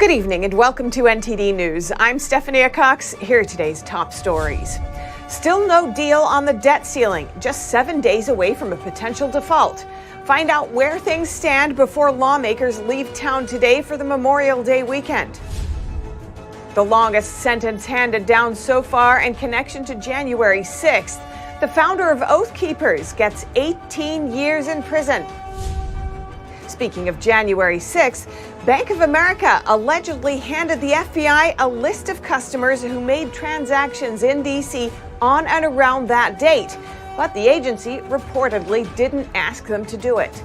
Good evening and welcome to NTD News. I'm Stephanie Cox. Here are today's top stories. Still no deal on the debt ceiling, just 7 days away from a potential default. Find out where things stand before lawmakers leave town today for the Memorial Day weekend. The longest sentence handed down so far in connection to January 6th. The founder of Oathkeepers gets 18 years in prison. Speaking of January 6th, Bank of America allegedly handed the FBI a list of customers who made transactions in D.C. on and around that date, but the agency reportedly didn't ask them to do it.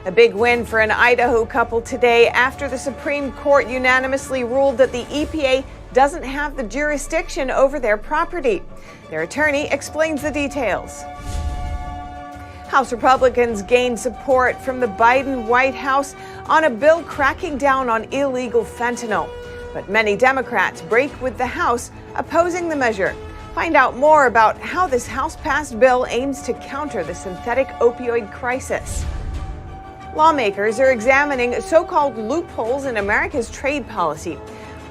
A big win for an Idaho couple today after the Supreme Court unanimously ruled that the EPA doesn't have the jurisdiction over their property. Their attorney explains the details. House Republicans gained support from the Biden White House on a bill cracking down on illegal fentanyl. But many Democrats break with the House opposing the measure. Find out more about how this House-passed bill aims to counter the synthetic opioid crisis. Lawmakers are examining so-called loopholes in America's trade policy.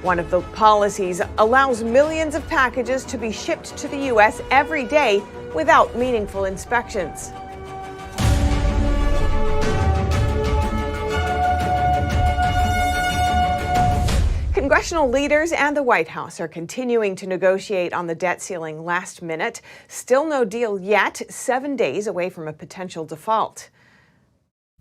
One of the policies allows millions of packages to be shipped to the U.S. every day without meaningful inspections. Congressional leaders and the White House are continuing to negotiate on the debt ceiling last minute. Still no deal yet, 7 days away from a potential default.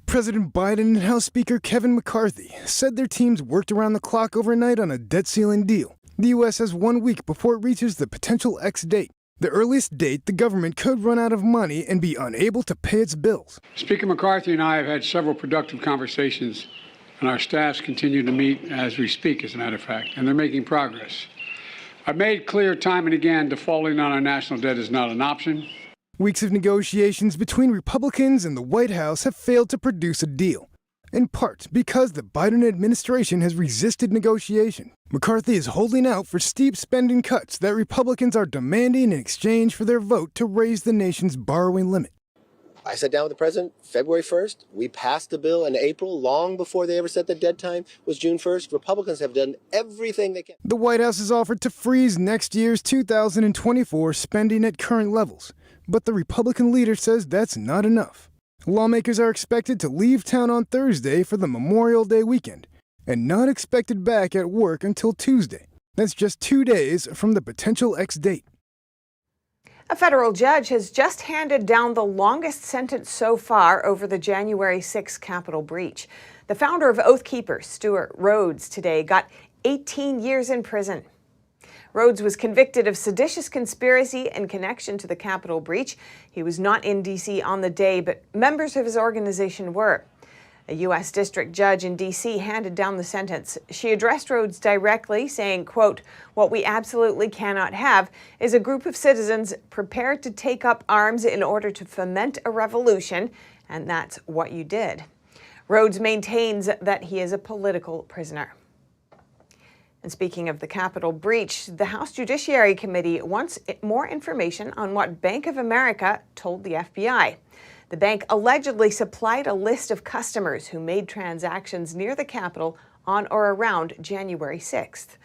President Biden and House Speaker Kevin McCarthy said their teams worked around the clock overnight on a debt ceiling deal. The U.S. has 1 week before it reaches the potential X date, the earliest date the government could run out of money and be unable to pay its bills. Speaker McCarthy and I have had several productive conversations, and our staffs continue to meet as we speak, as a matter of fact, and they're making progress. I've made clear time and again defaulting on our national debt is not an option. Weeks of negotiations between Republicans and the White House have failed to produce a deal, in part because the Biden administration has resisted negotiation. McCarthy is holding out for steep spending cuts that Republicans are demanding in exchange for their vote to raise the nation's borrowing limit. I sat down with the president February 1st. We passed the bill in April, long before they ever set the deadline was June 1st. Republicans have done everything they can. The White House has offered to freeze next year's 2024 spending at current levels, but the Republican leader says that's not enough. Lawmakers are expected to leave town on Thursday for the Memorial Day weekend and not expected back at work until Tuesday. That's just 2 days from the potential X date. A federal judge has just handed down the longest sentence so far over the January 6 Capitol breach. The founder of Oathkeeper, Stewart Rhodes, today got 18 years in prison. Rhodes was convicted of seditious conspiracy in connection to the Capitol breach. He was not in D.C. on the day, but members of his organization were. A U.S. district judge in D.C. handed down the sentence. She addressed Rhodes directly, saying, quote, "What we absolutely cannot have is a group of citizens prepared to take up arms in order to foment a revolution, and that's what you did." Rhodes maintains that he is a political prisoner. And speaking of the Capitol breach, the House Judiciary Committee wants more information on what Bank of America told the FBI. The bank allegedly supplied a list of customers who made transactions near the Capitol on or around January 6th.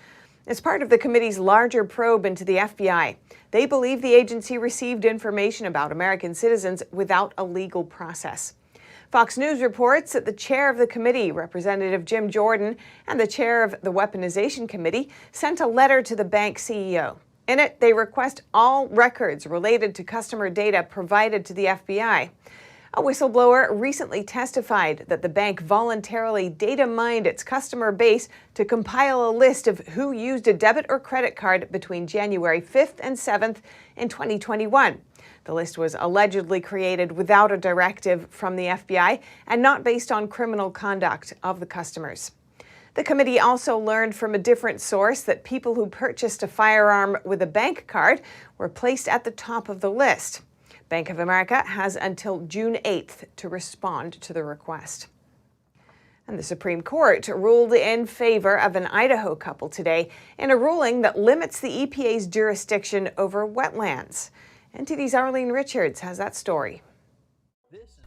As part of the committee's larger probe into the FBI, they believe the agency received information about American citizens without a legal process. Fox News reports that the chair of the committee, Representative Jim Jordan, and the chair of the Weaponization Committee sent a letter to the bank CEO. In it, they request all records related to customer data provided to the FBI. A whistleblower recently testified that the bank voluntarily data mined its customer base to compile a list of who used a debit or credit card between January 5th and 7th in 2021. The list was allegedly created without a directive from the FBI and not based on criminal conduct of the customers. The committee also learned from a different source that people who purchased a firearm with a bank card were placed at the top of the list. Bank of America has until June 8th to respond to the request. And the Supreme Court ruled in favor of an Idaho couple today in a ruling that limits the EPA's jurisdiction over wetlands. NTD's Arlene Richards has that story.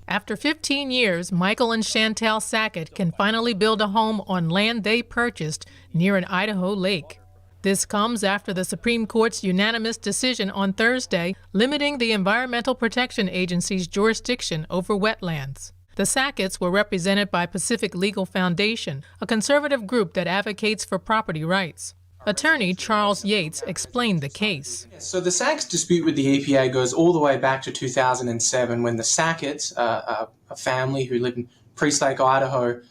After 15 years, Michael and Chantal Sackett can finally build a home on land they purchased near an Idaho lake. This comes after the Supreme Court's unanimous decision on Thursday limiting the Environmental Protection Agency's jurisdiction over wetlands. The Sacketts were represented by Pacific Legal Foundation, a conservative group that advocates for property rights. Attorney Charles Yates explained the case. So the Sacketts dispute with the EPA goes all the way back to 2007 when the Sacketts, a family who lived in Priest Lake, Idaho,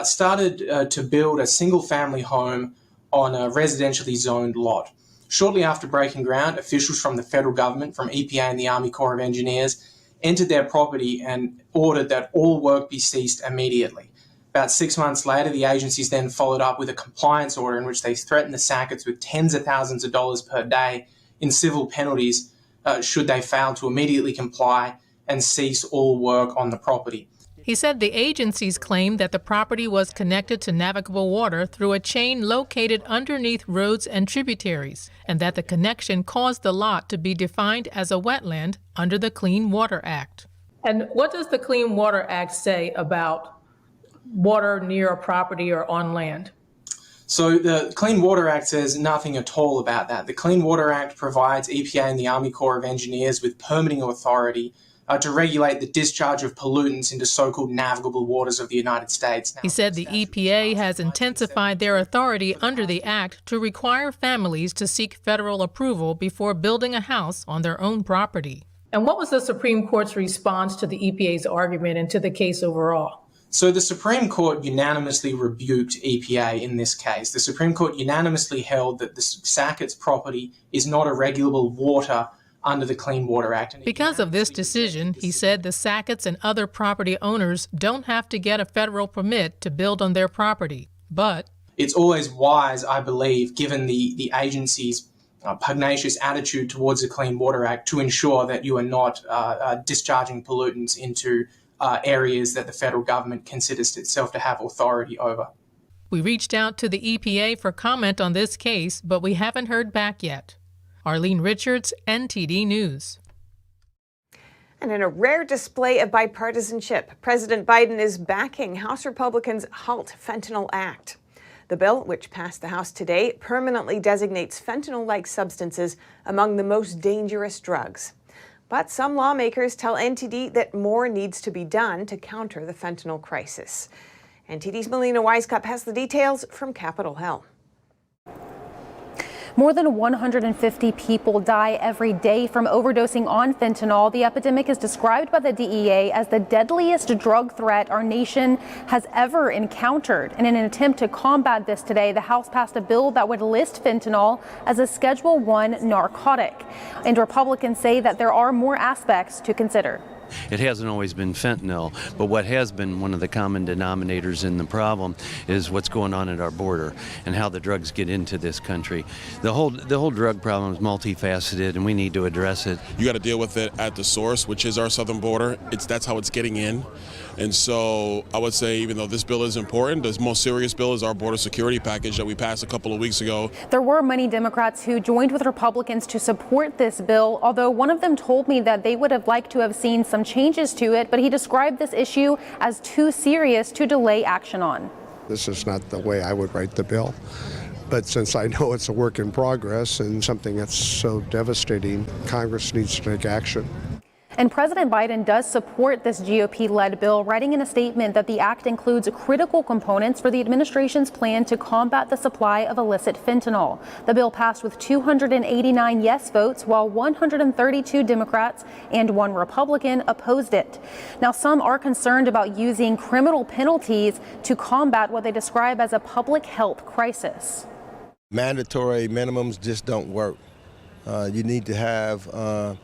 started to build a single-family home on a residentially zoned lot. Shortly after breaking ground, officials from the federal government, from EPA and the Army Corps of Engineers, entered their property and ordered that all work be ceased immediately. About 6 months later, the agencies then followed up with a compliance order in which they threatened the Sacketts with tens of thousands of dollars per day in civil penalties should they fail to immediately comply and cease all work on the property. He said the agencies claimed that the property was connected to navigable water through a chain located underneath roads and tributaries, and that the connection caused the lot to be defined as a wetland under the Clean Water Act. And what does the Clean Water Act say about water near a property or on land? So the Clean Water Act says nothing at all about that. The Clean Water Act provides EPA and the Army Corps of Engineers with permitting authority to regulate the discharge of pollutants into so-called navigable waters of the United States. He said the EPA has intensified their authority under the Act to require families to seek federal approval before building a house on their own property. And what was the Supreme Court's response to the EPA's argument and to the case overall? So the Supreme Court unanimously rebuked EPA in this case. The Supreme Court unanimously held that the Sacketts' property is not a regulable water under the Clean Water Act. Because of this decision, he said the Sacketts and other property owners don't have to get a federal permit to build on their property. But it's always wise, I believe, given the agency's pugnacious attitude towards the Clean Water Act, to ensure that you are not discharging pollutants into areas that the federal government considers itself to have authority over. We reached out to the EPA for comment on this case, but we haven't heard back yet. Arlene Richards, NTD News. And in a rare display of bipartisanship, President Biden is backing House Republicans' Halt Fentanyl Act. The bill, which passed the House today, permanently designates fentanyl-like substances among the most dangerous drugs. But some lawmakers tell NTD that more needs to be done to counter the fentanyl crisis. NTD's Melina Wisecup has the details from Capitol Hill. More than 150 people die every day from overdosing on fentanyl. The epidemic is described by the DEA as the deadliest drug threat our nation has ever encountered. And in an attempt to combat this today, the House passed a bill that would list fentanyl as a Schedule I narcotic. And Republicans say that there are more aspects to consider. It hasn't always been fentanyl, but what has been one of the common denominators in the problem is what's going on at our border and how the drugs get into this country. The whole drug problem is multifaceted, and we need to address it. You got to deal with it at the source, which is our southern border. That's how it's getting in. And so I would say, even though this bill is important, the most serious bill is our border security package that we passed a couple of weeks ago. There were many Democrats who joined with Republicans to support this bill, although one of them told me that they would have liked to have seen some changes to it, but he described this issue as too serious to delay action on. This is not the way I would write the bill. But since I know it's a work in progress and something that's so devastating, Congress needs to take action. And President Biden does support this GOP-led bill, writing in a statement that the act includes critical components for the administration's plan to combat the supply of illicit fentanyl. The bill passed with 289 yes votes, while 132 Democrats and 1 Republican opposed it. Now, some are concerned about using criminal penalties to combat what they describe as a public health crisis. Mandatory minimums just don't work. You need to have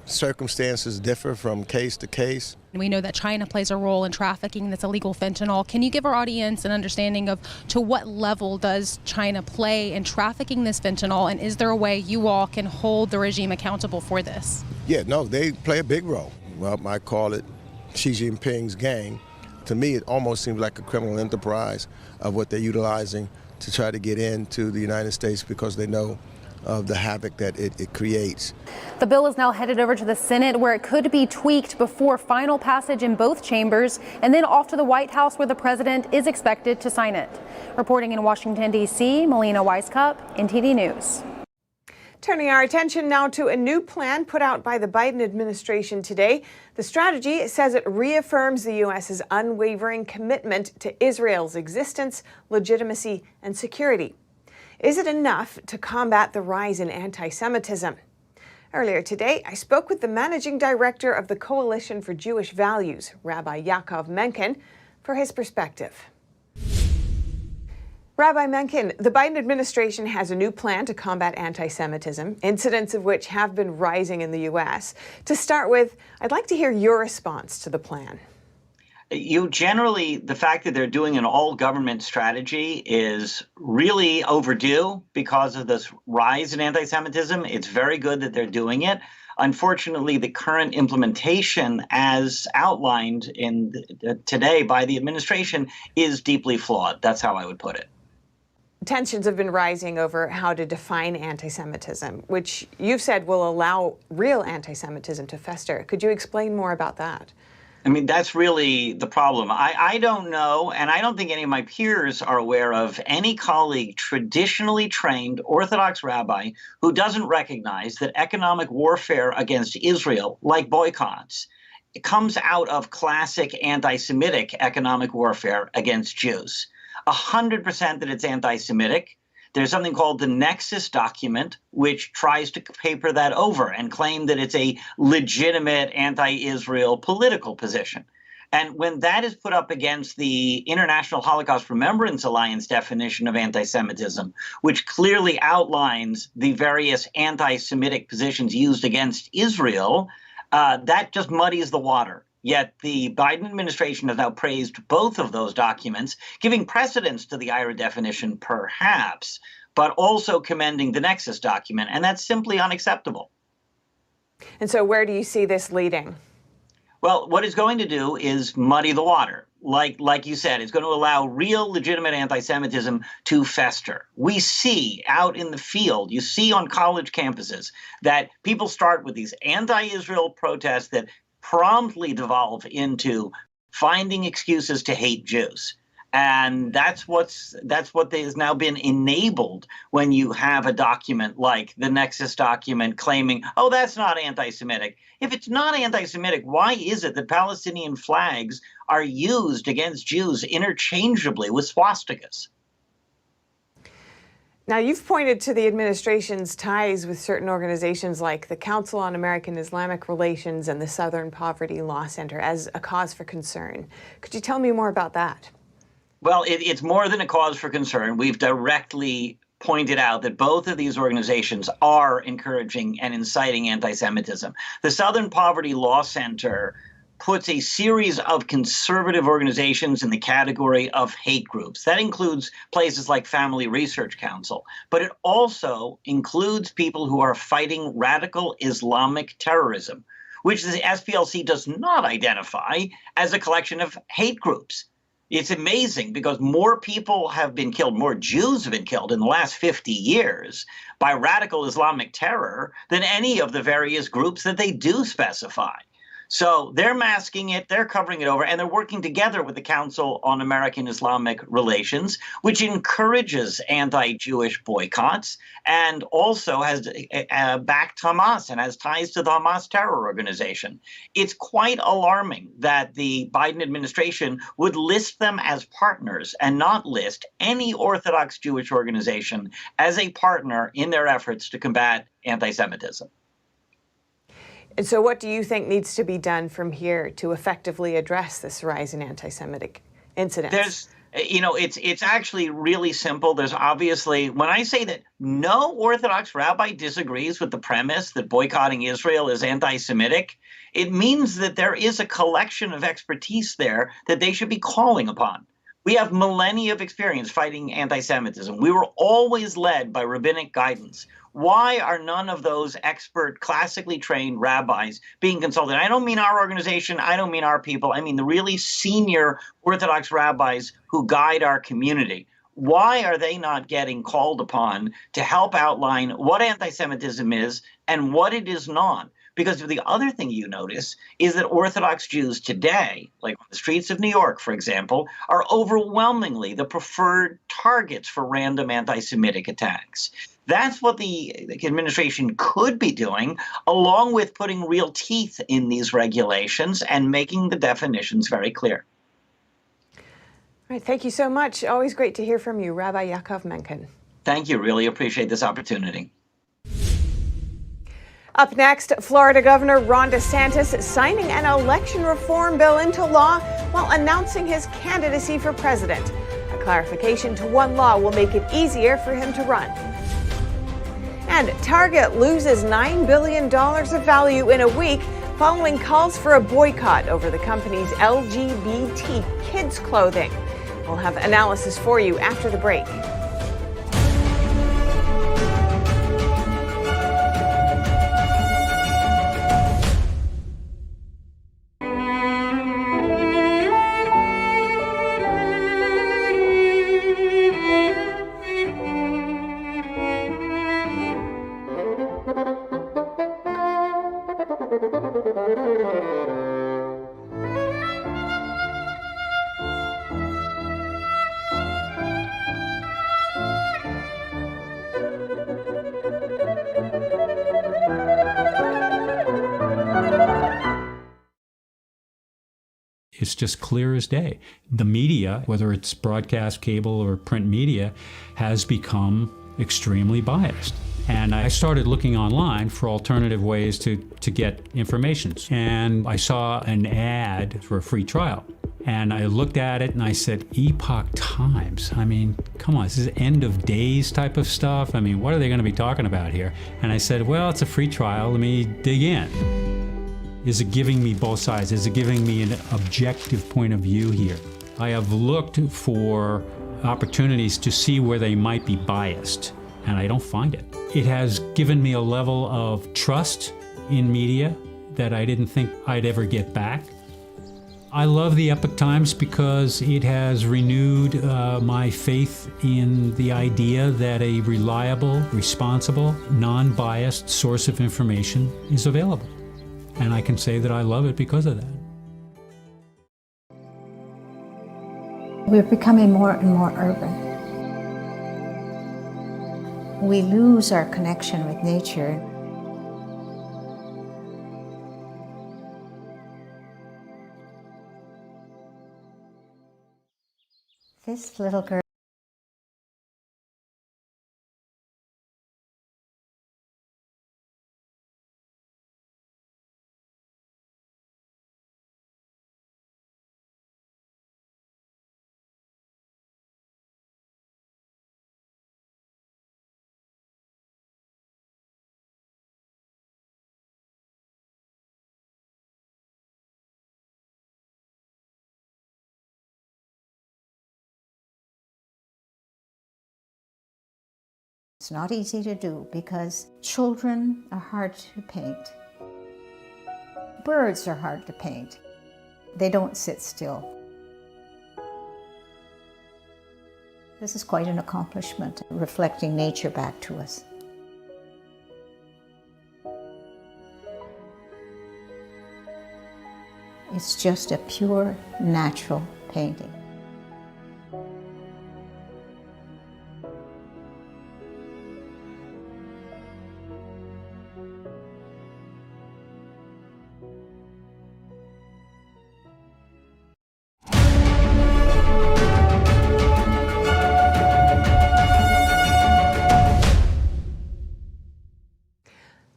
circumstances differ from case to case. We know that China plays a role in trafficking this illegal fentanyl. Can you give our audience an understanding of to what level does China play in trafficking this fentanyl, and is there a way you all can hold the regime accountable for this? Yeah, no, they play a big role. Well, I call it Xi Jinping's gang. To me, it almost seems like a criminal enterprise of what they're utilizing to try to get into the United States, because they know of the havoc that it creates. The bill is now headed over to the Senate, where it could be tweaked before final passage in both chambers, and then off to the White House, where the president is expected to sign it. Reporting in Washington, D.C., Melina Weiskup, NTD News. Turning our attention now to a new plan put out by the Biden administration today. The strategy says it reaffirms the U.S.'s unwavering commitment to Israel's existence, legitimacy, and security. Is it enough to combat the rise in anti-Semitism? Earlier today, I spoke with the managing director of the Coalition for Jewish Values, Rabbi Yaakov Menken, for his perspective. Rabbi Menken, the Biden administration has a new plan to combat anti-Semitism, incidents of which have been rising in the U.S. To start with, I'd like to hear your response to the plan. The fact that they're doing an all-government strategy is really overdue because of this rise in anti-Semitism. It's very good that they're doing it. Unfortunately, the current implementation, as outlined today by the administration, is deeply flawed. That's how I would put it. Tensions have been rising over how to define anti-Semitism, which you've said will allow real anti-Semitism to fester. Could you explain more about that? I mean, that's really the problem. I don't know, and I don't think any of my peers are aware of any colleague, traditionally trained Orthodox rabbi, who doesn't recognize that economic warfare against Israel, like boycotts, it comes out of classic anti-Semitic economic warfare against Jews. 100% that it's anti-Semitic. There's something called the Nexus document, which tries to paper that over and claim that it's a legitimate anti-Israel political position. And when that is put up against the International Holocaust Remembrance Alliance definition of anti-Semitism, which clearly outlines the various anti-Semitic positions used against Israel, that just muddies the water. Yet the Biden administration has now praised both of those documents, giving precedence to the IRA definition, perhaps, but also commending the Nexus document. And that's simply unacceptable. And so where do you see this leading? Well, what it's going to do is muddy the water. Like you said, it's going to allow real legitimate anti-Semitism to fester. We see out in the field, you see on college campuses, that people start with these anti-Israel protests that promptly devolve into finding excuses to hate Jews. And that's what has now been enabled when you have a document like the Nexus document claiming, oh, that's not anti-Semitic. If it's not anti-Semitic, why is it that Palestinian flags are used against Jews interchangeably with swastikas? Now, you've pointed to the administration's ties with certain organizations like the Council on American Islamic Relations and the Southern Poverty Law Center as a cause for concern. Could you tell me more about that? Well, it's more than a cause for concern. We've directly pointed out that both of these organizations are encouraging and inciting anti-Semitism. The Southern Poverty Law Center puts a series of conservative organizations in the category of hate groups. That includes places like Family Research Council, but it also includes people who are fighting radical Islamic terrorism, which the SPLC does not identify as a collection of hate groups. It's amazing because more people have been killed, more Jews have been killed in the last 50 years by radical Islamic terror than any of the various groups that they do specify. So they're masking it, they're covering it over, and they're working together with the Council on American Islamic Relations, which encourages anti-Jewish boycotts and also has backed Hamas and has ties to the Hamas terror organization. It's quite alarming that the Biden administration would list them as partners and not list any Orthodox Jewish organization as a partner in their efforts to combat anti-Semitism. And so what do you think needs to be done from here to effectively address this rise in anti-Semitic incidents? It's actually really simple. There's obviously, when I say that no Orthodox rabbi disagrees with the premise that boycotting Israel is anti-Semitic, it means that there is a collection of expertise there that they should be calling upon. We have millennia of experience fighting anti-Semitism. We were always led by rabbinic guidance. Why are none of those expert, classically trained rabbis being consulted? I don't mean our organization. I don't mean our people. I mean the really senior Orthodox rabbis who guide our community. Why are they not getting called upon to help outline what anti-Semitism is and what it is not? Because the other thing you notice is that Orthodox Jews today, like on the streets of New York, for example, are overwhelmingly the preferred targets for random anti-Semitic attacks. That's what the administration could be doing, along with putting real teeth in these regulations and making the definitions very clear. All right, thank you so much. Always great to hear from you, Rabbi Yaakov Menken. Thank you. Really appreciate this opportunity. Up next, Florida Governor Ron DeSantis signing an election reform bill into law while announcing his candidacy for president. A clarification to one law will make it easier for him to run. And Target loses $9 billion of value in a week following calls for a boycott over the company's LGBT kids clothing. We'll have analysis for you after the break. It's just clear as day. The media, whether it's broadcast, cable, or print media, has become extremely biased. And I started looking online for alternative ways to get information. And I saw an ad for a free trial. And I looked at it and I said, Epoch Times? I mean, come on, this is end of days type of stuff. I mean, what are they going to be talking about here? And I said, well, it's a free trial. Let me dig in. Is it giving me both sides? Is it giving me an objective point of view here? I have looked for opportunities to see where they might be biased, and I don't find it. It has given me a level of trust in media that I didn't think I'd ever get back. I love the Epoch Times because it has renewed my faith in the idea that a reliable, responsible, non-biased source of information is available. And I can say that I love it because of that. We're becoming more and more urban. We lose our connection with nature. This little girl it's not easy to do because children are hard to paint. Birds are hard to paint. They don't sit still. This is quite an accomplishment, reflecting nature back to us. It's just a pure, natural painting.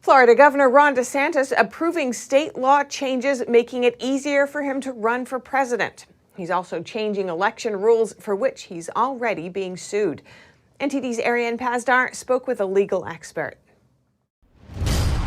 Florida Governor Ron DeSantis approving state law changes making it easier for him to run for president. He's also changing election rules for which he's already being sued. NTD's Ariane Pazdar spoke with a legal expert.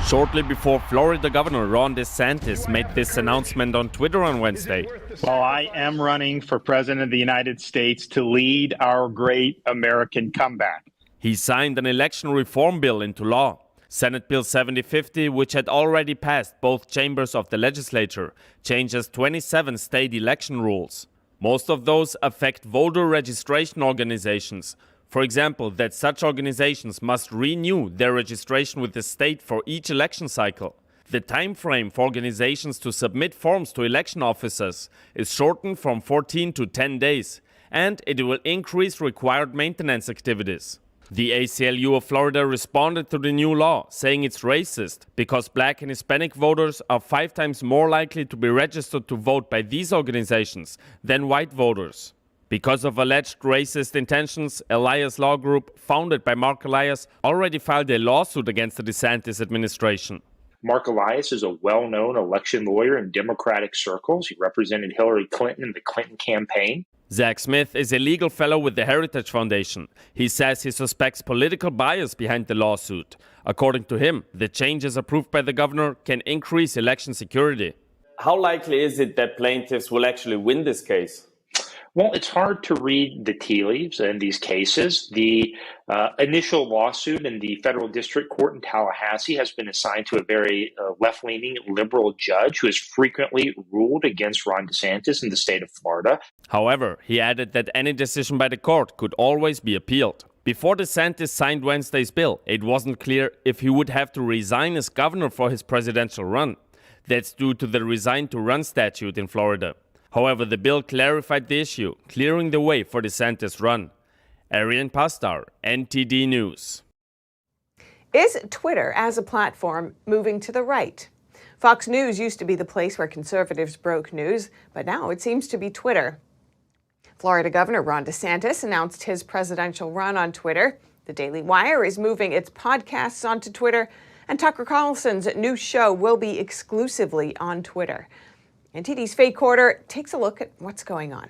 Shortly before Florida Governor Ron DeSantis made this announcement on Twitter on Wednesday. Well, I am running for President of the United States to lead our great American comeback. He signed an election reform bill into law. Senate Bill 7050, which had already passed both chambers of the legislature, changes 27 state election rules. Most of those affect voter registration organizations. For example, that such organizations must renew their registration with the state for each election cycle. The time frame for organizations to submit forms to election officers is shortened from 14 to 10 days, and it will increase required maintenance activities. The ACLU of Florida responded to the new law, saying it's racist because Black and Hispanic voters are 5 times more likely to be registered to vote by these organizations than white voters. Because of alleged racist intentions, Elias Law Group, founded by Mark Elias, already filed a lawsuit against the DeSantis administration. Mark Elias is a well-known election lawyer in Democratic circles. He represented Hillary Clinton in the Clinton campaign. Zach Smith is a legal fellow with the Heritage Foundation. He says he suspects political bias behind the lawsuit. According to him, the changes approved by the governor can increase election security. How likely is it that plaintiffs will actually win this case? Well, it's hard to read the tea leaves in these cases. The initial lawsuit in the federal district court in Tallahassee has been assigned to a very left-leaning liberal judge who has frequently ruled against Ron DeSantis in the state of Florida. However, he added that any decision by the court could always be appealed. Before DeSantis signed Wednesday's bill, it wasn't clear if he would have to resign as governor for his presidential run. That's due to the Resign to Run statute in Florida. However, the bill clarified the issue, clearing the way for DeSantis' run. Arian Pastar, NTD News. Is Twitter as a platform moving to the right? Fox News used to be the place where conservatives broke news, but now it seems to be Twitter. Florida Governor Ron DeSantis announced his presidential run on Twitter. The Daily Wire is moving its podcasts onto Twitter, and Tucker Carlson's new show will be exclusively on Twitter. NTD's Faye Quarter takes a look at what's going on.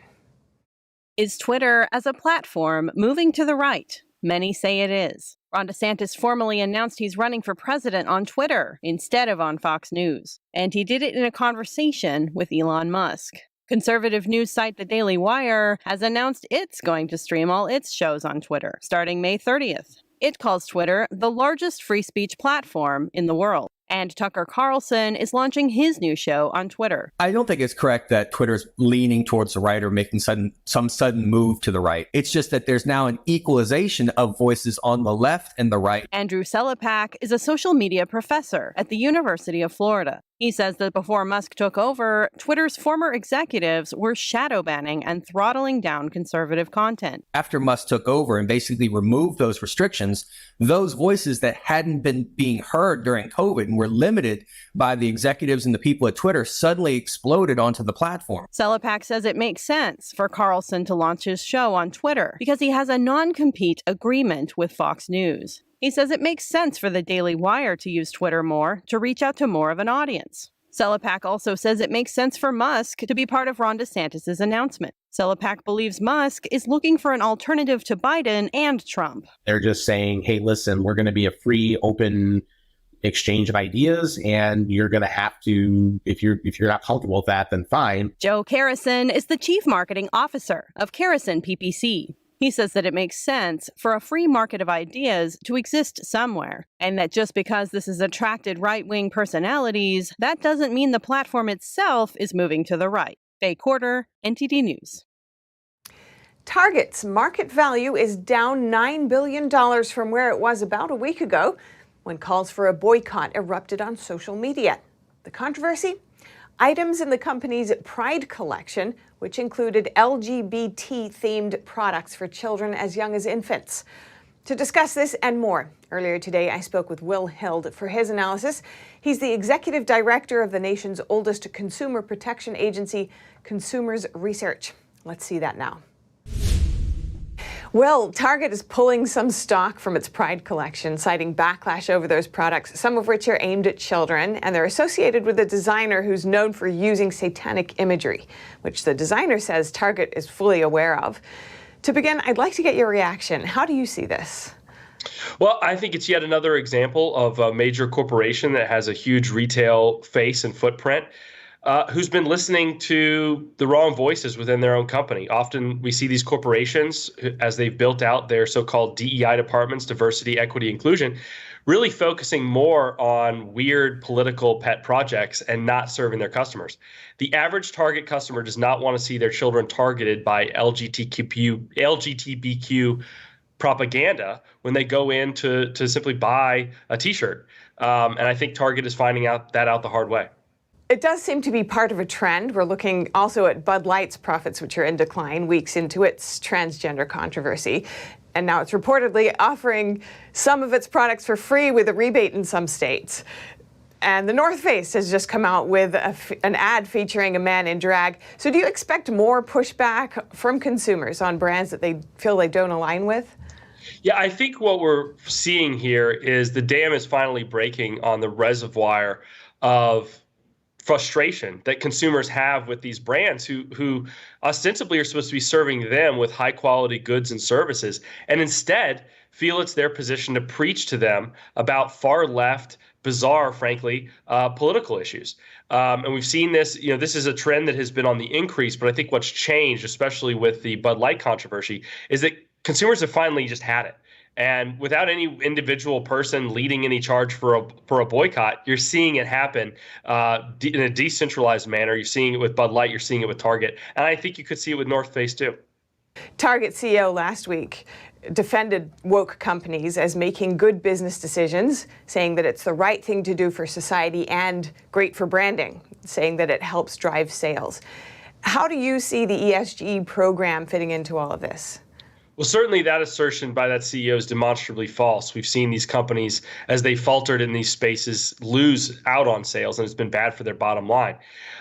Is Twitter as a platform moving to the right? Many say it is. Ron DeSantis formally announced he's running for president on Twitter instead of on Fox News. And he did it in a conversation with Elon Musk. Conservative news site The Daily Wire has announced it's going to stream all its shows on Twitter starting May 30th. It calls Twitter the largest free speech platform in the world. And Tucker Carlson is launching his new show on Twitter. I don't think it's correct that Twitter's leaning towards the right or making some sudden move to the right. It's just that there's now an equalization of voices on the left and the right. Andrew Selepak is a social media professor at the University of Florida. He says that before Musk took over, Twitter's former executives were shadow banning and throttling down conservative content. After Musk took over and basically removed those restrictions, those voices that hadn't been being heard during COVID and were limited by the executives and the people at Twitter suddenly exploded onto the platform. Selepak says it makes sense for Carlson to launch his show on Twitter because he has a non-compete agreement with Fox News. He says it makes sense for the Daily Wire to use Twitter more to reach out to more of an audience. Selepak also says it makes sense for Musk to be part of Ron DeSantis' announcement. Selepak believes Musk is looking for an alternative to Biden and Trump. They're just saying, hey, listen, we're going to be a free, open exchange of ideas, and you're going to have to, if you're not comfortable with that, then fine. Joe Carrison is the chief marketing officer of Carrison PPC. He says that it makes sense for a free market of ideas to exist somewhere, and that just because this has attracted right-wing personalities, that doesn't mean the platform itself is moving to the right. Faye Quarter, NTD News. Target's market value is down $9 billion from where it was about a week ago when calls for a boycott erupted on social media. The controversy? Items in the company's Pride collection, which included LGBT-themed products for children as young as infants. To discuss this and more, earlier today I spoke with Will Hild for his analysis. He's the executive director of the nation's oldest consumer protection agency, Consumers Research. Let's see that now. Well, Target is pulling some stock from its Pride collection, citing backlash over those products, some of which are aimed at children, and they're associated with a designer who's known for using satanic imagery, which the designer says Target is fully aware of. To begin, I'd like to get your reaction. How do you see this? Well, I think it's yet another example of a major corporation that has a huge retail face and footprint who's been listening to the wrong voices within their own company. Often we see these corporations, as they've built out their so-called DEI departments, diversity, equity, inclusion, really focusing more on weird political pet projects and not serving their customers. The average Target customer does not want to see their children targeted by LGBTQ propaganda when they go in to simply buy a T-shirt. And I think Target is finding out the hard way. It does seem to be part of a trend. We're looking also at Bud Light's profits, which are in decline weeks into its transgender controversy. And now it's reportedly offering some of its products for free with a rebate in some states. And the North Face has just come out with an ad featuring a man in drag. So do you expect more pushback from consumers on brands that they feel they don't align with? Yeah, I think what we're seeing here is the dam is finally breaking on the reservoir of frustration that consumers have with these brands who ostensibly are supposed to be serving them with high quality goods and services, and instead feel it's their position to preach to them about far left, bizarre, frankly, political issues. And we've seen this, this is a trend that has been on the increase, but I think what's changed, especially with the Bud Light controversy, is that consumers have finally just had it. And without any individual person leading any charge for a boycott, you're seeing it happen in a decentralized manner. You're seeing it with Bud Light. You're seeing it with Target. And I think you could see it with North Face, too. Target CEO last week defended woke companies as making good business decisions, saying that it's the right thing to do for society and great for branding, saying that it helps drive sales. How do you see the ESG program fitting into all of this? Well, certainly that assertion by that CEO is demonstrably false. We've seen these companies, as they faltered in these spaces, lose out on sales, and it's been bad for their bottom line.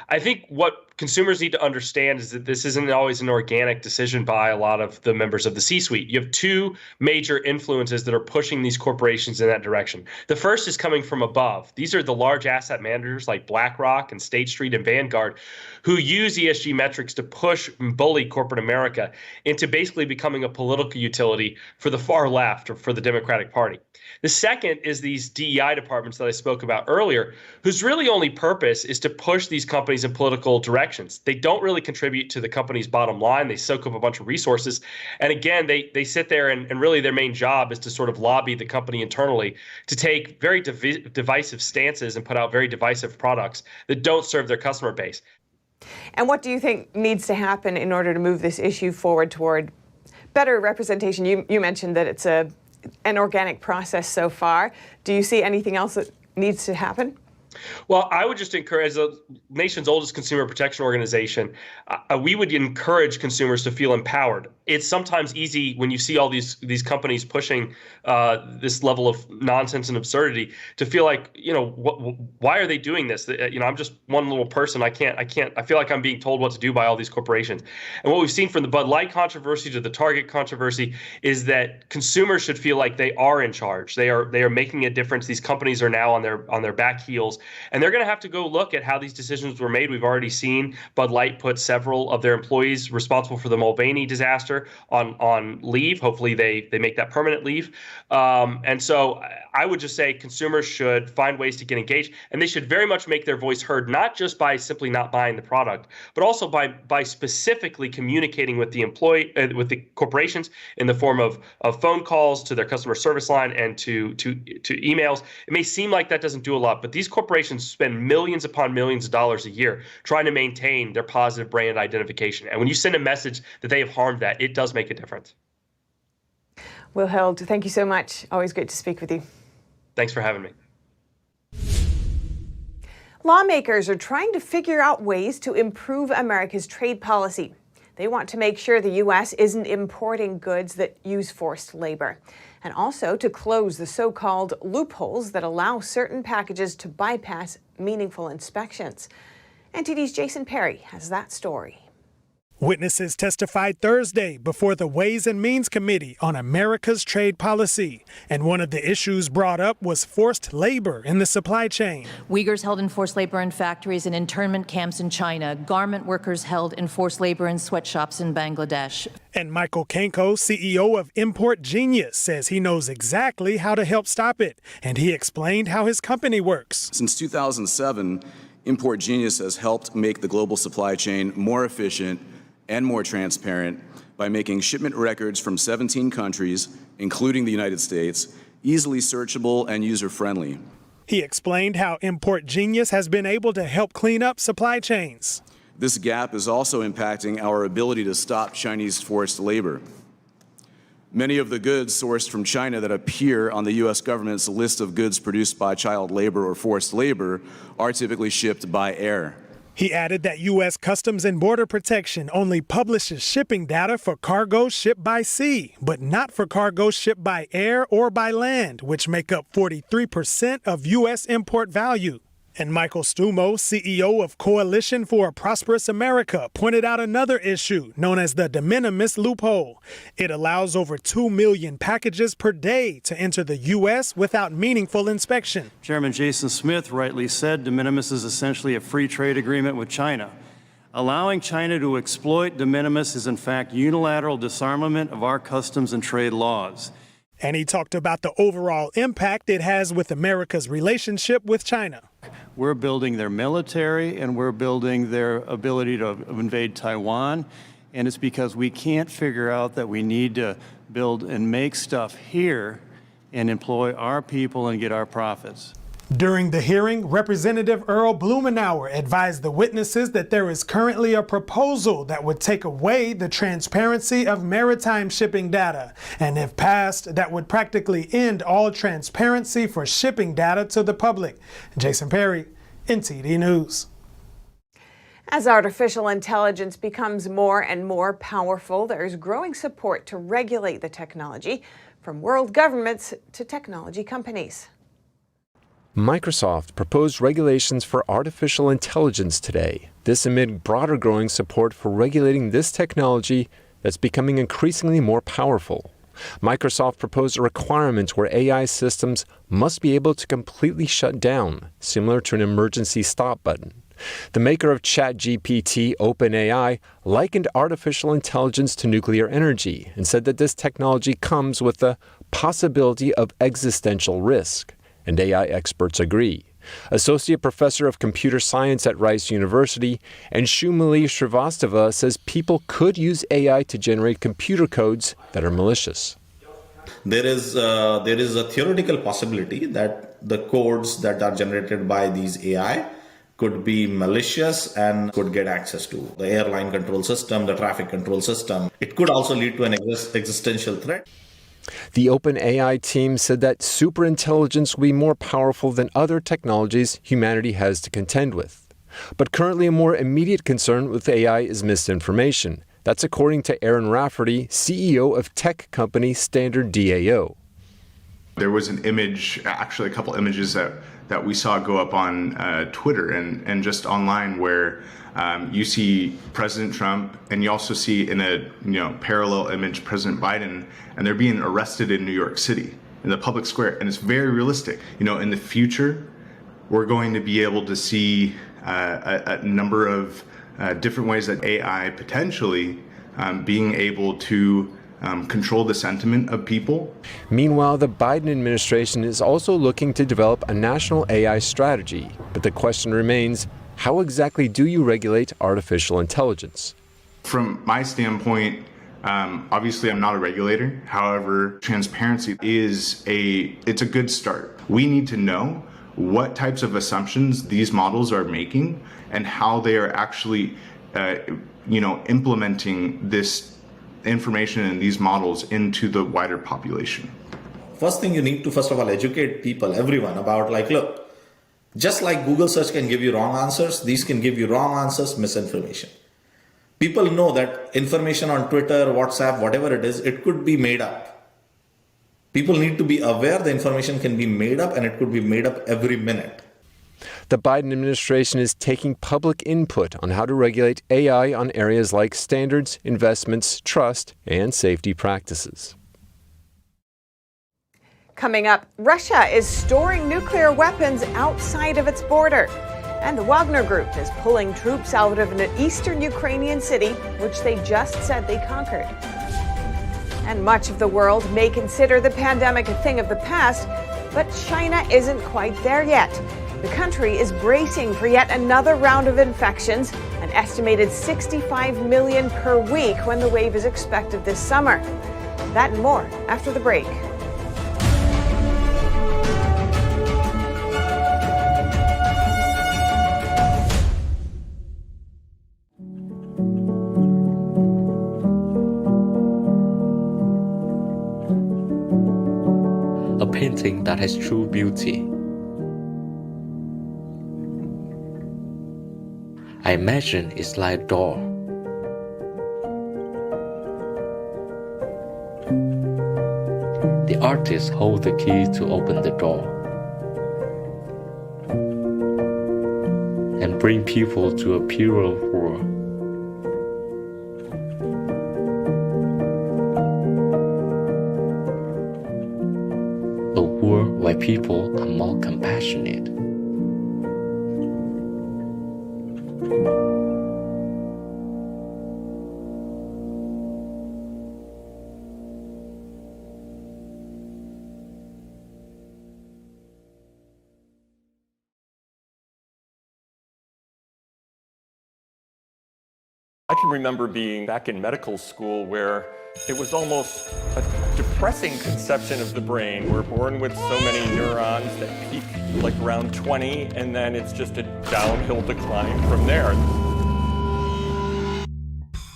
I think what consumers need to understand is that this isn't always an organic decision by a lot of the members of the C-suite. You have two major influences that are pushing these corporations in that direction. The first is coming from above. These are the large asset managers like BlackRock and State Street and Vanguard who use ESG metrics to push and bully corporate America into basically becoming a political utility for the far left or for the Democratic Party. The second is these DEI departments that I spoke about earlier, whose really only purpose is to push these companies in political directions. They don't really contribute to the company's bottom line. They soak up a bunch of resources. And again, they sit there and really their main job is to sort of lobby the company internally to take very divisive stances and put out very divisive products that don't serve their customer base. And what do you think needs to happen in order to move this issue forward toward better representation? You mentioned that it's an organic process so far. Do you see anything else that needs to happen? Well, I would just encourage, as the nation's oldest consumer protection organization, we would encourage consumers to feel empowered. It's sometimes easy when you see all these companies pushing this level of nonsense and absurdity to feel like, why are they doing this? I'm just one little person. I feel like I'm being told what to do by all these corporations. And what we've seen from the Bud Light controversy to the Target controversy is that consumers should feel like they are in charge. They are making a difference. These companies are now on their back heels. And they're going to have to go look at how these decisions were made. We've already seen Bud Light put several of their employees responsible for the Mulvaney disaster on leave. Hopefully they make that permanent leave. And so I would just say consumers should find ways to get engaged, and they should very much make their voice heard, not just by simply not buying the product, but also by specifically communicating with the with the corporations in the form of phone calls to their customer service line and to emails. It may seem like that doesn't do a lot, but these corporations spend millions upon millions of dollars a year trying to maintain their positive brand identification. And when you send a message that they have harmed that, it does make a difference. Will Held, thank you so much. Always great to speak with you. Thanks for having me. Lawmakers are trying to figure out ways to improve America's trade policy. They want to make sure the U.S. isn't importing goods that use forced labor, and also to close the so-called loopholes that allow certain packages to bypass meaningful inspections. NTD's Jason Perry has that story. Witnesses testified Thursday before the Ways and Means Committee on America's trade policy, and one of the issues brought up was forced labor in the supply chain. Uyghurs held in forced labor in factories and internment camps in China, garment workers held in forced labor in sweatshops in Bangladesh. And Michael Kenko, CEO of Import Genius, says he knows exactly how to help stop it, and he explained how his company works. Since 2007, Import Genius has helped make the global supply chain more efficient and more transparent by making shipment records from 17 countries, including the United States, easily searchable and user-friendly. He explained how Import Genius has been able to help clean up supply chains. This gap is also impacting our ability to stop Chinese forced labor. Many of the goods sourced from China that appear on the U.S. government's list of goods produced by child labor or forced labor are typically shipped by air. He added that U.S. Customs and Border Protection only publishes shipping data for cargo shipped by sea, but not for cargo shipped by air or by land, which make up 43% of U.S. import value. And Michael Stumo, CEO of Coalition for a Prosperous America, pointed out another issue known as the de minimis loophole. It allows over 2 million packages per day to enter the U.S. without meaningful inspection. Chairman Jason Smith rightly said de minimis is essentially a free trade agreement with China. Allowing China to exploit de minimis is in fact unilateral disarmament of our customs and trade laws. And he talked about the overall impact it has with America's relationship with China. We're building their military and we're building their ability to invade Taiwan. And it's because we can't figure out that we need to build and make stuff here and employ our people and get our profits. During the hearing, Representative Earl Blumenauer advised the witnesses that there is currently a proposal that would take away the transparency of maritime shipping data, and if passed, that would practically end all transparency for shipping data to the public. Jason Perry, NTD News. As artificial intelligence becomes more and more powerful, there's growing support to regulate the technology, from world governments to technology companies. Microsoft proposed regulations for artificial intelligence today. This amid broader growing support for regulating this technology that's becoming increasingly more powerful. Microsoft proposed a requirement where AI systems must be able to completely shut down, similar to an emergency stop button. The maker of ChatGPT, OpenAI, likened artificial intelligence to nuclear energy and said that this technology comes with the possibility of existential risk. And AI experts agree. Associate Professor of Computer Science at Rice University, and Shumali Srivastava says people could use AI to generate computer codes that are malicious. There is a theoretical possibility that the codes that are generated by these AI could be malicious and could get access to the airline control system, the traffic control system. It could also lead to an existential threat. The OpenAI team said that superintelligence will be more powerful than other technologies humanity has to contend with. But currently a more immediate concern with AI is misinformation. That's according to Aaron Rafferty, CEO of tech company Standard DAO. There was an image, actually a couple images that we saw go up on Twitter and just online where you see President Trump and you also see in a parallel image President Biden, and they're being arrested in New York City in the public square, and it's very realistic. In the future, we're going to be able to see a number of different ways that AI potentially being able to control the sentiment of people. Meanwhile, the Biden administration is also looking to develop a national AI strategy. But the question remains, how exactly do you regulate artificial intelligence? From my standpoint, obviously I'm not a regulator. However, transparency it's a good start. We need to know what types of assumptions these models are making and how they are actually, implementing this information and these models into the wider population. First thing you need to, first of all, educate people, everyone, about look, just like Google search can give you wrong answers, these can give you wrong answers, misinformation. People know that information on Twitter, WhatsApp, whatever it is, it could be made up. People need to be aware the information can be made up and it could be made up every minute. The Biden administration is taking public input on how to regulate AI on areas like standards, investments, trust, and safety practices. Coming up, Russia is storing nuclear weapons outside of its border. And the Wagner Group is pulling troops out of an eastern Ukrainian city, which they just said they conquered. And much of the world may consider the pandemic a thing of the past, but China isn't quite there yet. The country is bracing for yet another round of infections, an estimated 65 million per week when the wave is expected this summer. That and more after the break. A painting that has true beauty. I imagine it's like a door. The artist holds the key to open the door and bring people to a purer world. A world where people are more compassionate. I can remember being back in medical school where it was almost a depressing conception of the brain. We're born with so many neurons that peak like around 20, and then it's just a downhill decline from there.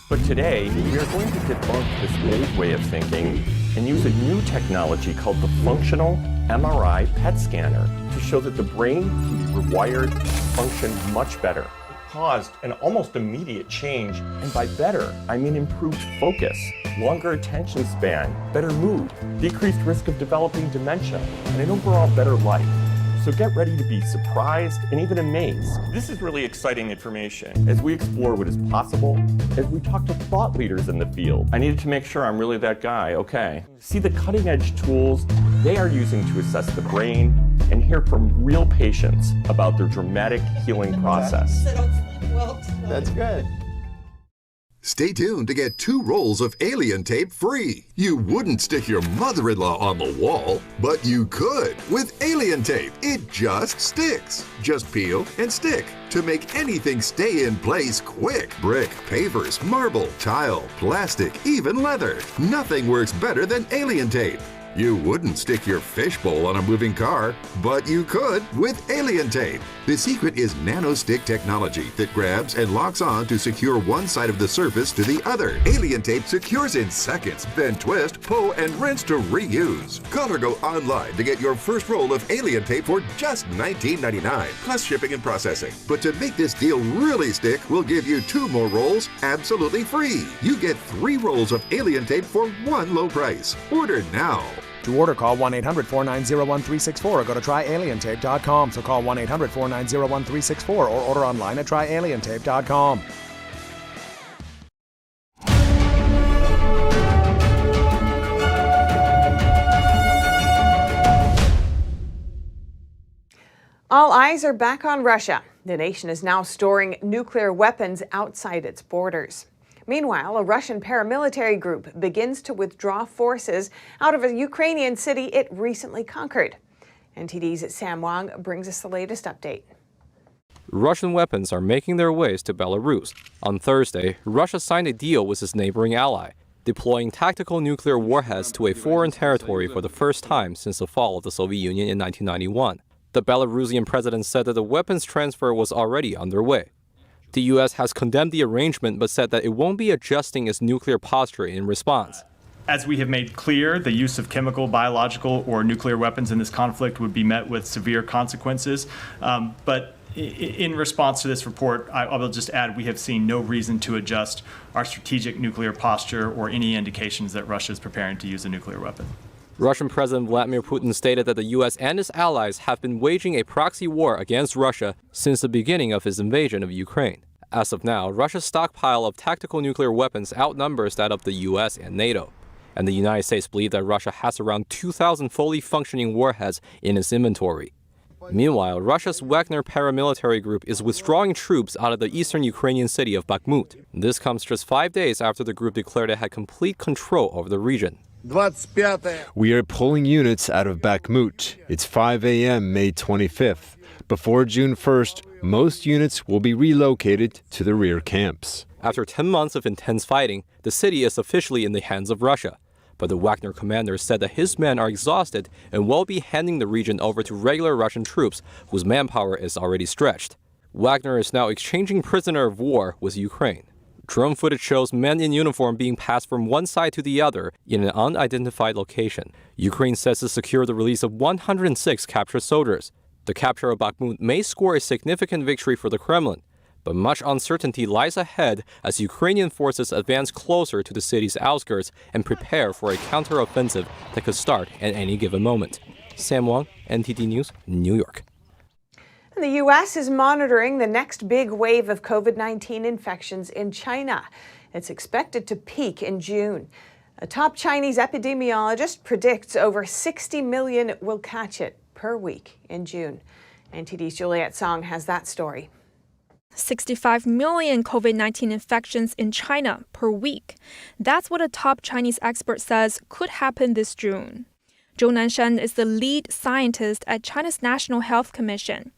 But today, we are going to debunk this old way of thinking and use a new technology called the functional MRI PET scanner to show that the brain can be rewired to function much better. Caused an almost immediate change, and by better, I mean improved focus, longer attention span, better mood, decreased risk of developing dementia, and an overall better life. So get ready to be surprised and even amazed. This is really exciting information as we explore what is possible, as we talk to thought leaders in the field. I needed to make sure I'm really that guy, okay. See the cutting edge tools they are using to assess the brain and hear from real patients about their dramatic healing process. That's good. Stay tuned to get 2 rolls of alien tape free. You wouldn't stick your mother-in-law on the wall, but you could with alien tape. It just sticks. Just peel and stick to make anything stay in place quick. Brick, pavers, marble, tile, plastic, even leather. Nothing works better than alien tape. You wouldn't stick your fishbowl on a moving car, but you could with alien tape. The secret is nano-stick technology that grabs and locks on to secure one side of the surface to the other. Alien tape secures in seconds, then twist, pull, and rinse to reuse. Call or go online to get your first roll of alien tape for just $19.99, plus shipping and processing. But to make this deal really stick, we'll give you 2 more rolls absolutely free. You get 3 rolls of alien tape for one low price. Order now. To order, call 1-800-490-1364 or go to tryalientape.com. So call 1-800-490-1364 or order online at tryalientape.com. All eyes are back on Russia. The nation is now storing nuclear weapons outside its borders. Meanwhile, a Russian paramilitary group begins to withdraw forces out of a Ukrainian city it recently conquered. NTD's Sam Wang brings us the latest update. Russian weapons are making their ways to Belarus. On Thursday, Russia signed a deal with its neighboring ally, deploying tactical nuclear warheads to a foreign territory for the first time since the fall of the Soviet Union in 1991. The Belarusian president said that the weapons transfer was already underway. The U.S. has condemned the arrangement but said that it won't be adjusting its nuclear posture in response. As we have made clear, the use of chemical, biological, or nuclear weapons in this conflict would be met with severe consequences. But in response to this report, I will just add we have seen no reason to adjust our strategic nuclear posture or any indications that Russia is preparing to use a nuclear weapon. Russian President Vladimir Putin stated that the U.S. and its allies have been waging a proxy war against Russia since the beginning of its invasion of Ukraine. As of now, Russia's stockpile of tactical nuclear weapons outnumbers that of the U.S. and NATO. And the United States believe that Russia has around 2,000 fully functioning warheads in its inventory. Meanwhile, Russia's Wagner paramilitary group is withdrawing troops out of the eastern Ukrainian city of Bakhmut. This comes just 5 days after the group declared it had complete control over the region. We are pulling units out of Bakhmut. It's 5 a.m. May 25th. Before June 1st, most units will be relocated to the rear camps. After 10 months of intense fighting, the city is officially in the hands of Russia. But the Wagner commander said that his men are exhausted and will be handing the region over to regular Russian troops whose manpower is already stretched. Wagner is now exchanging prisoner of war with Ukraine. Drone footage shows men in uniform being passed from one side to the other in an unidentified location. Ukraine says to secure the release of 106 captured soldiers. The capture of Bakhmut may score a significant victory for the Kremlin, but much uncertainty lies ahead as Ukrainian forces advance closer to the city's outskirts and prepare for a counteroffensive that could start at any given moment. Sam Wang, NTD News, New York. And the U.S. is monitoring the next big wave of COVID-19 infections in China. It's expected to peak in June. A top Chinese epidemiologist predicts over 60 million will catch it per week in June. NTD's Juliette Song has that story. 65 million COVID-19 infections in China per week. That's what a top Chinese expert says could happen this June. Zhou Nanshan is the lead scientist at China's National Health Commission.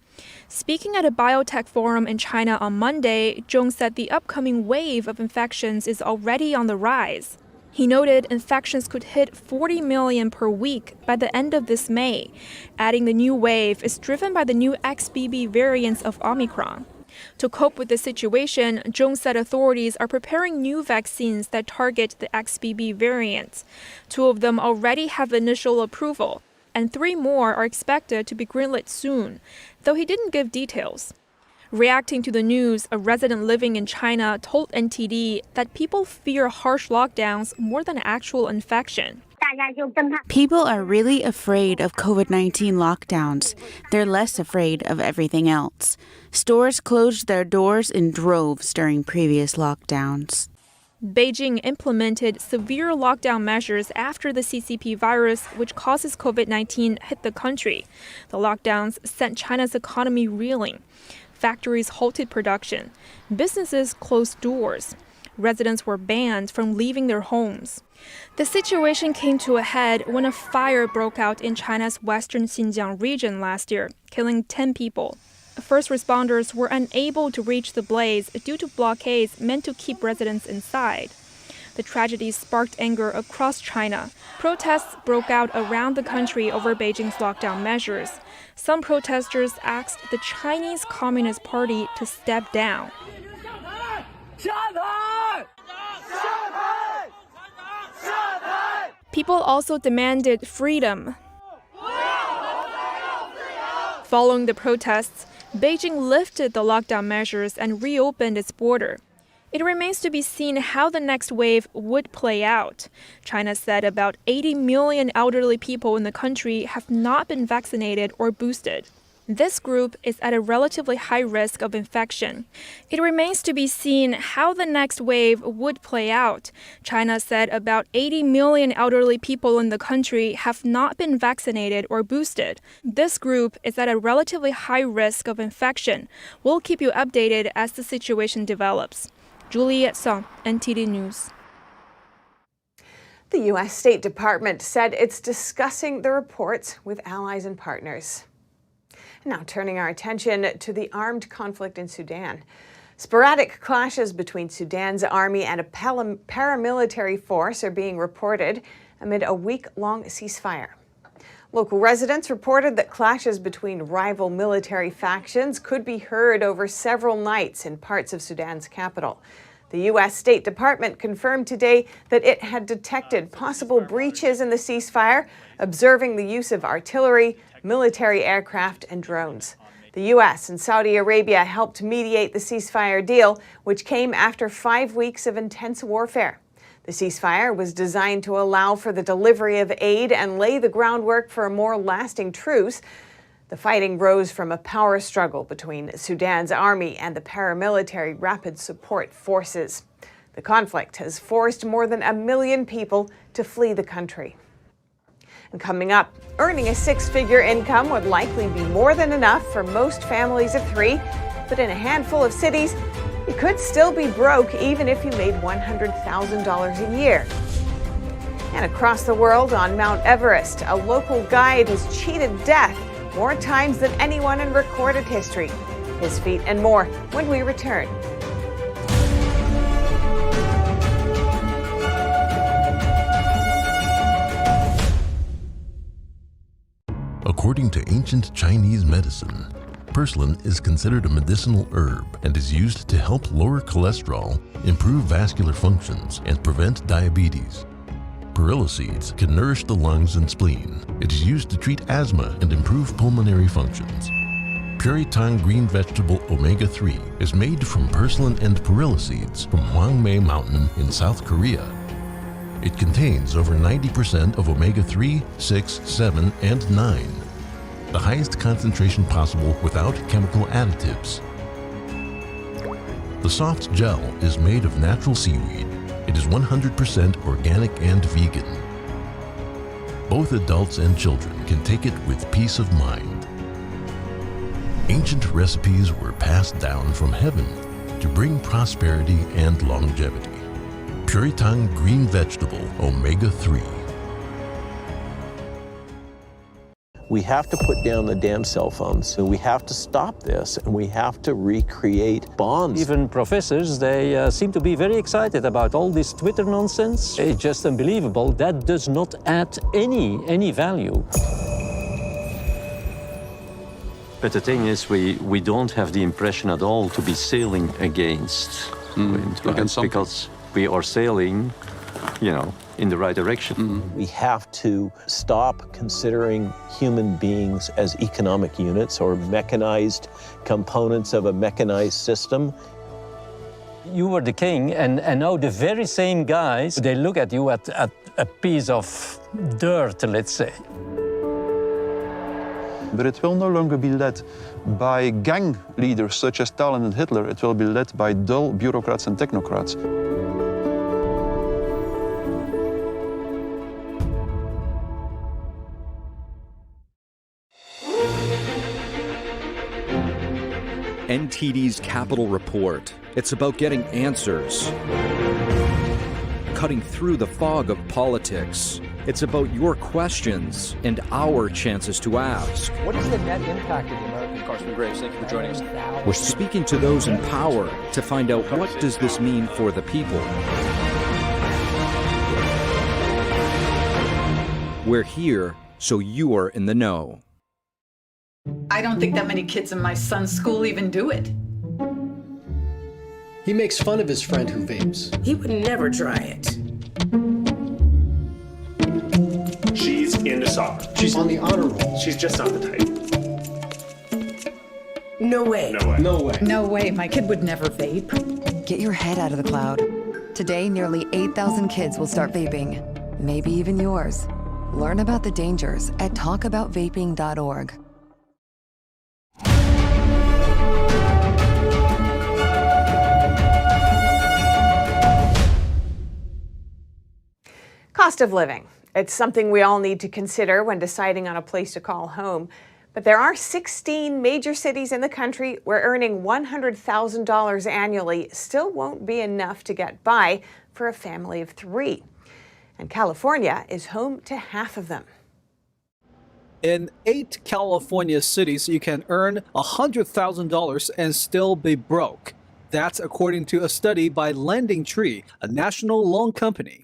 Speaking at a biotech forum in China on Monday, Zhou said the upcoming wave of infections is already on the rise. He noted infections could hit 40 million per week by the end of this May, adding the new wave is driven by the new XBB variants of Omicron. To cope with the situation, Zhou said authorities are preparing new vaccines that target the XBB variants. 2 of them already have initial approval, and 3 more are expected to be greenlit soon, though he didn't give details. Reacting to the news, a resident living in China told NTD that people fear harsh lockdowns more than actual infection. People are really afraid of COVID-19 lockdowns. They're less afraid of everything else. Stores closed their doors in droves during previous lockdowns. Beijing implemented severe lockdown measures after the CCP virus, which causes COVID-19, hit the country. The lockdowns sent China's economy reeling. Factories halted production. Businesses closed doors. Residents were banned from leaving their homes. The situation came to a head when a fire broke out in China's western Xinjiang region last year, killing 10 people. First responders were unable to reach the blaze due to blockades meant to keep residents inside. The tragedy sparked anger across China. Protests broke out around the country over Beijing's lockdown measures. Some protesters asked the Chinese Communist Party to step down. People also demanded freedom. Following the protests, Beijing lifted the lockdown measures and reopened its border. It remains to be seen how the next wave would play out. China said about 80 million elderly people in the country have not been vaccinated or boosted. This group is at a relatively high risk of infection. It remains to be seen how the next wave would play out. China said about 80 million elderly people in the country have not been vaccinated or boosted. This group is at a relatively high risk of infection. We'll keep you updated as the situation develops. Juliette Song, NTD News. The U.S. State Department said it's discussing the reports with allies and partners. Now turning our attention to the armed conflict in Sudan. Sporadic clashes between Sudan's army and a paramilitary force are being reported amid a week-long ceasefire. Local residents reported that clashes between rival military factions could be heard over several nights in parts of Sudan's capital. The U.S. State Department confirmed today that it had detected possible breaches in the ceasefire, observing the use of artillery, military aircraft, and drones. The U.S. and Saudi Arabia helped mediate the ceasefire deal, which came after 5 weeks of intense warfare. The ceasefire was designed to allow for the delivery of aid and lay the groundwork for a more lasting truce. The fighting rose from a power struggle between Sudan's army and the paramilitary Rapid Support Forces. The conflict has forced more than 1 million people to flee the country. And coming up, earning a 6-figure income would likely be more than enough for most families of 3, but in a handful of cities, you could still be broke even if you made $100,000 a year. And across the world on Mount Everest, a local guide has cheated death more times than anyone in recorded history. His feat and more when we return. According to ancient Chinese medicine, purslane is considered a medicinal herb and is used to help lower cholesterol, improve vascular functions, and prevent diabetes. Perilla seeds can nourish the lungs and spleen. It is used to treat asthma and improve pulmonary functions. Puritan green vegetable omega-3 is made from purslane and perilla seeds from Hwangmae Mountain in South Korea. It contains over 90% of omega-3, 6, 7, and 9, the highest concentration possible without chemical additives. The soft gel is made of natural seaweed. It is 100% organic and vegan. Both adults and children can take it with peace of mind. Ancient recipes were passed down from heaven to bring prosperity and longevity. Puritan green vegetable omega-3. We have to put down the damn cell phones, and we have to stop this, and we have to recreate bonds. Even professors, they seem to be very excited about all this Twitter nonsense. It's just unbelievable. That does not add any value. But the thing is, we don't have the impression at all to be sailing against wind, right? Because we are sailing, in the right direction. We have to stop considering human beings as economic units or mechanized components of a mechanized system. You were the king, and now the very same guys, they look at you at a piece of dirt, let's say. But it will no longer be led by gang leaders such as Stalin and Hitler. It will be led by dull bureaucrats and technocrats. NTD's Capital Report. It's about getting answers, cutting through the fog of politics. It's about your questions and our chances to ask. What is the net impact of the American Congressman Graves? Thank you for joining us. We're speaking to those in power to find out what does this mean for the people. We're here so you're in the know. I don't think that many kids in my son's school even do it. He makes fun of his friend who vapes. He would never try it. She's into soccer. She's on the honor roll. She's just not the type. No way. No way. No way. No way, my kid would never vape. Get your head out of the cloud. Today, nearly 8,000 kids will start vaping. Maybe even yours. Learn about the dangers at talkaboutvaping.org. Cost of living. It's something we all need to consider when deciding on a place to call home. But there are 16 major cities in the country where earning $100,000 annually still won't be enough to get by for a family of 3. And California is home to half of them. In 8 California cities, you can earn $100,000 and still be broke. That's according to a study by LendingTree, a national loan company.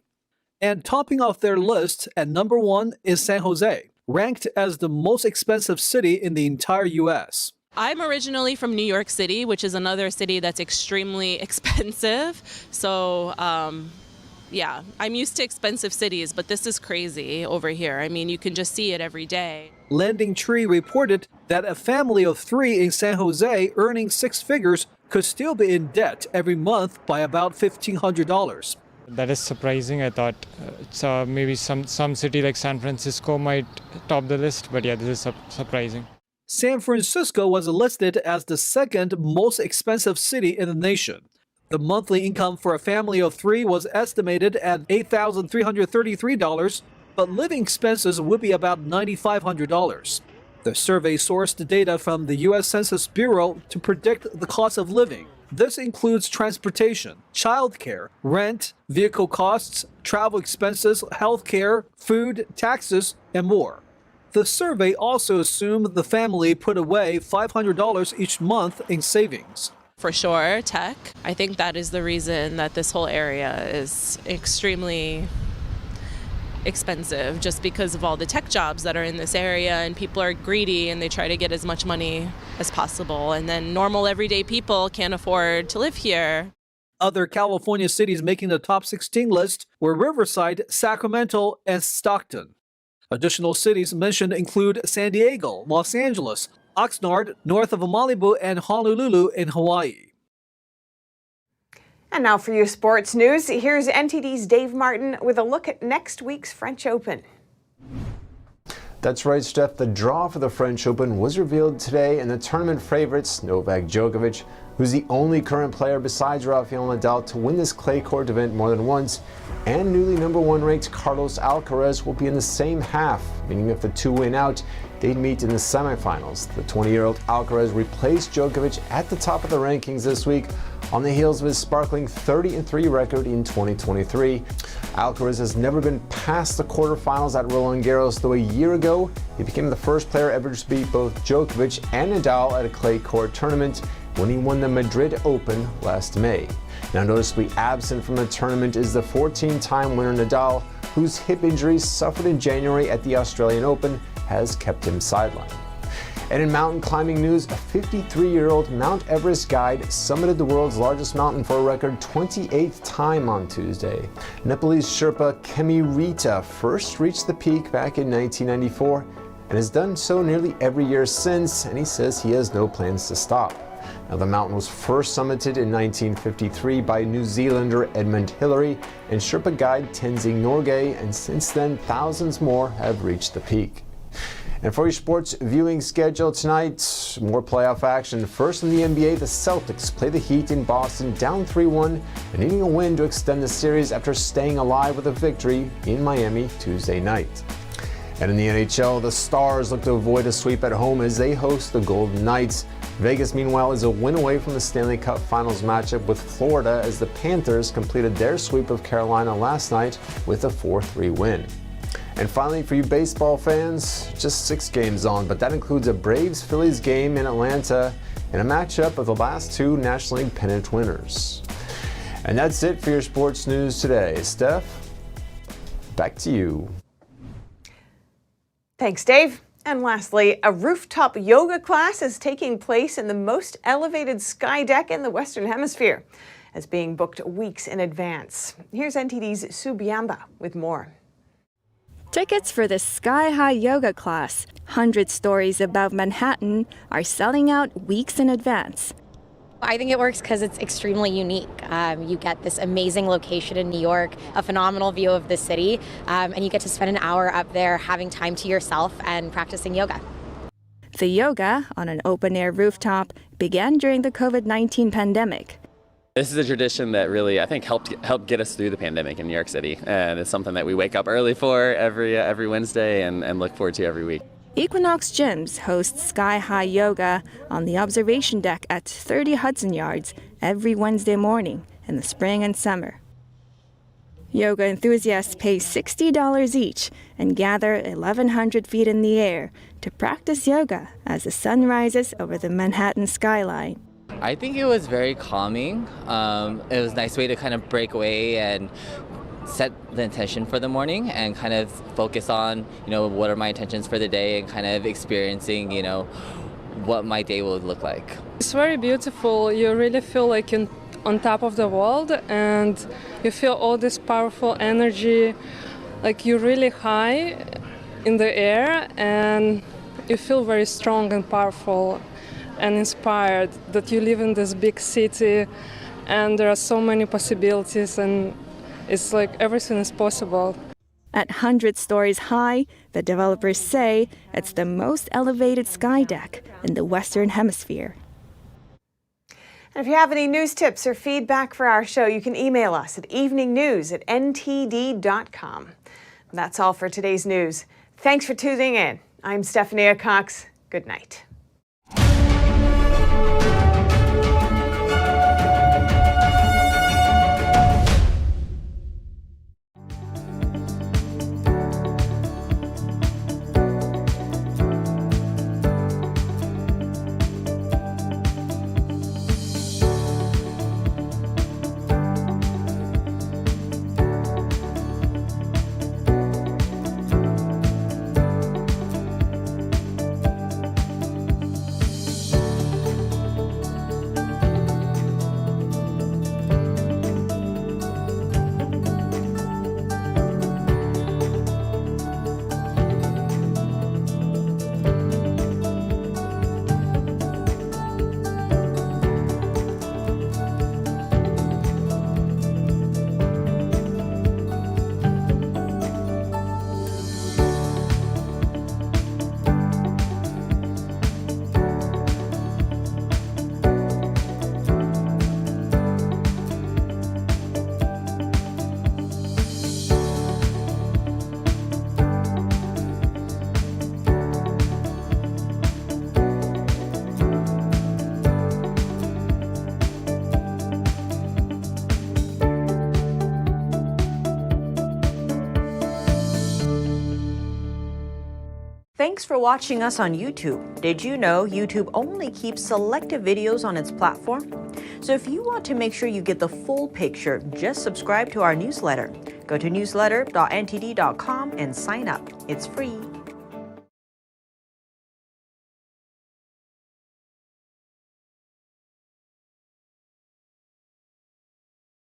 And topping off their list at number 1 is San Jose, ranked as the most expensive city in the entire U.S. I'm originally from New York City, which is another city that's extremely expensive. So, yeah, I'm used to expensive cities, but this is crazy over here. I mean, you can just see it every day. LendingTree reported that a family of 3 in San Jose earning 6 figures could still be in debt every month by about $1,500. That is surprising. I thought maybe some city like San Francisco might top the list, but yeah, this is surprising. San Francisco was listed as the 2nd most expensive city in the nation. The monthly income for a family of 3 was estimated at $8,333, but living expenses would be about $9,500. The survey sourced data from the U.S. Census Bureau to predict the cost of living. This includes transportation, childcare, rent, vehicle costs, travel expenses, healthcare, food, taxes, and more. The survey also assumed the family put away $500 each month in savings. For sure, tech. I think that is the reason that this whole area is extremely expensive, just because of all the tech jobs that are in this area, and people are greedy and they try to get as much money as possible. And then normal everyday people can't afford to live here. Other California cities making the top 16 list were Riverside, Sacramento, and Stockton. Additional cities mentioned include San Diego, Los Angeles, Oxnard, north of Malibu, and Honolulu in Hawaii. And now for your sports news, here's NTD's Dave Martin with a look at next week's French Open. That's right, Steph. The draw for the French Open was revealed today, and the tournament favorites, Novak Djokovic, who's the only current player besides Rafael Nadal to win this clay court event more than once, and newly #1 ranked Carlos Alcaraz will be in the same half, meaning if the two win out, they'd meet in the semifinals. The 20-year-old Alcaraz replaced Djokovic at the top of the rankings this week on the heels of his sparkling 30-3 record in 2023. Alcaraz has never been past the quarterfinals at Roland Garros, though a year ago he became the first player ever to beat both Djokovic and Nadal at a clay court tournament when he won the Madrid Open last May. Now noticeably absent from the tournament is the 14-time winner Nadal, whose hip injury suffered in January at the Australian Open has kept him sidelined. And in mountain climbing news, a 53-year-old Mount Everest guide summited the world's largest mountain for a record 28th time on Tuesday. Nepalese Sherpa Kemi Rita first reached the peak back in 1994 and has done so nearly every year since, and he says he has no plans to stop. Now, the mountain was first summited in 1953 by New Zealander Edmund Hillary and Sherpa guide Tenzing Norgay, and since then thousands more have reached the peak. And for your sports viewing schedule tonight, more playoff action. First in the NBA, the Celtics play the Heat in Boston, down 3-1 and needing a win to extend the series after staying alive with a victory in Miami Tuesday night. And in the NHL, the Stars look to avoid a sweep at home as they host the Golden Knights. Vegas, meanwhile, is a win away from the Stanley Cup Finals matchup with Florida as the Panthers completed their sweep of Carolina last night with a 4-3 win. And finally, for you baseball fans, just 6 games on, but that includes a Braves-Phillies game in Atlanta and a matchup of the last 2 National League pennant winners. And that's it for your sports news today. Steph, back to you. Thanks, Dave. And lastly, a rooftop yoga class is taking place in the most elevated sky deck in the Western Hemisphere. It's being booked weeks in advance. Here's NTD's Sue Biamba with more. Tickets for the sky-high yoga class, 100 stories above Manhattan, are selling out weeks in advance. I think it works because it's extremely unique. You get this amazing location in New York, a phenomenal view of the city, and you get to spend an hour up there having time to yourself and practicing yoga. The yoga on an open-air rooftop began during the COVID-19 pandemic. This is a tradition that really, I think, helped get us through the pandemic in New York City, and it's something that we wake up early for every Wednesday and look forward to every week. Equinox Gyms hosts sky-high yoga on the observation deck at 30 Hudson Yards every Wednesday morning in the spring and summer. Yoga enthusiasts pay $60 each and gather 1,100 feet in the air to practice yoga as the sun rises over the Manhattan skyline. I think it was very calming. It was a nice way to kind of break away and set the intention for the morning and kind of focus on, what are my intentions for the day and kind of experiencing, what my day will look like. It's very beautiful. You really feel like you're on top of the world and you feel all this powerful energy, like you're really high in the air and you feel very strong and powerful and inspired that you live in this big city and there are so many possibilities and it's like everything is possible. At 100 stories high, the developers say it's the most elevated sky deck in the Western Hemisphere. And if you have any news tips or feedback for our show, you can email us at eveningnews@ntd.com. That's all for today's news. Thanks for tuning in. I'm Stephanie Cox. Good night. Thanks for watching us on YouTube. Did you know YouTube only keeps selective videos on its platform? So if you want to make sure you get the full picture, just subscribe to our newsletter. Go to newsletter.ntd.com and sign up. It's free.